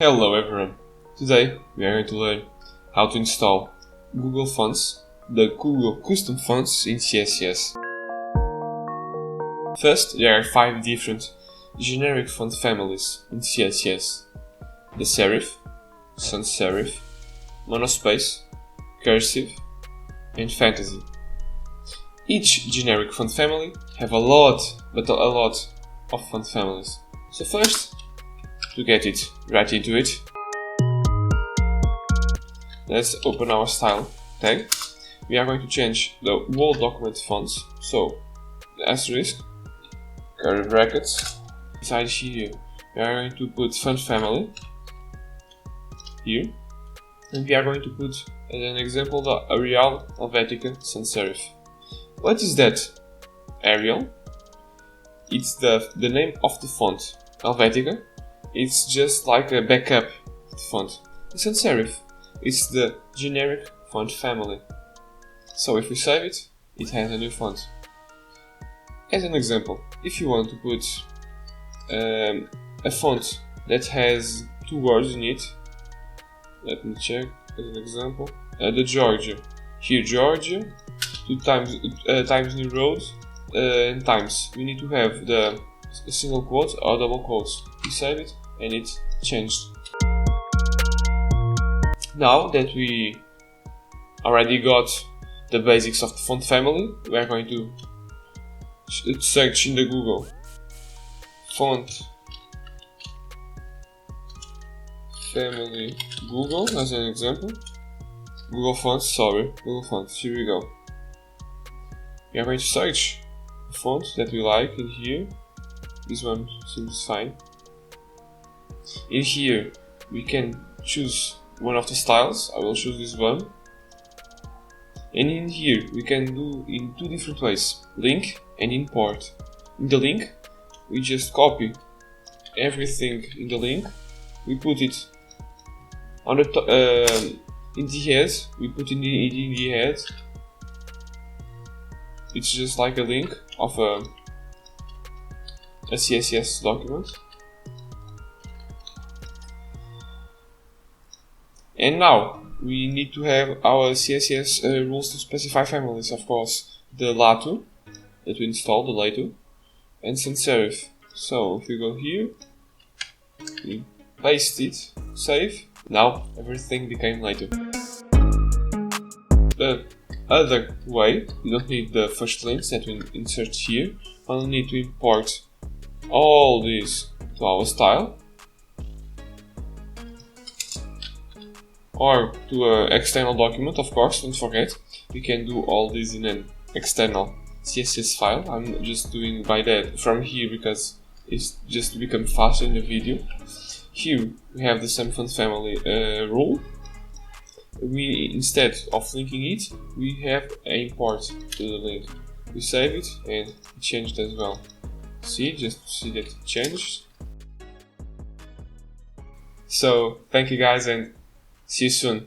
Hello everyone! Today we are going to learn how to install Google fonts, the Google custom fonts in CSS. First, there are 5 different generic font families in CSS: the serif, sans serif, monospace, cursive, and fantasy. Each generic font family have a lot of font families. So first, to get it right into it, let's open our style tag. We are going to change the whole document fonts, so the asterisk, curly brackets. Inside here we are going to put font family here, and we are going to put as an example the Arial Helvetica sans serif. What is that? Arial? It's the name of the font. Helvetica, it's just like a backup font. The sans serif, it's the generic font family. So if we save it, it has a new font. As an example, if you want to put a font that has 2 words in it, let me check as an example. The Georgia. Here Georgia, 2 times New Road, and times. We need to have the single quote or double quotes. We save it and it changed. Now that we already got the basics of the font family, we are going to search in the Google font family Google as an example. Google Fonts, here we go. We are going to search the font that we like in here. This one seems fine. In here we can choose one of the styles. I will choose this one. And in here we can do in 2 different ways: link and import. In the link we just copy everything in the link, we put it on the in the head, we put in the head. It's just like a link of a CSS document. And now we need to have our CSS rules to specify families. Of course, the Lato that we installed, the Lato, and sans serif. So if you go here, we paste it, save. Now everything became Lato. The other way, we don't need the first links that we insert here. Only need to import all these to our style or to an external document. Of course, don't forget, we can do all this in an external CSS file. I'm just doing by that from here because it's just to become faster in the video. Here we have the same font family rule. We, instead of linking it, we have an import to the link. We save it and it changed as well. See, just to see that it changed. So thank you guys and see you soon.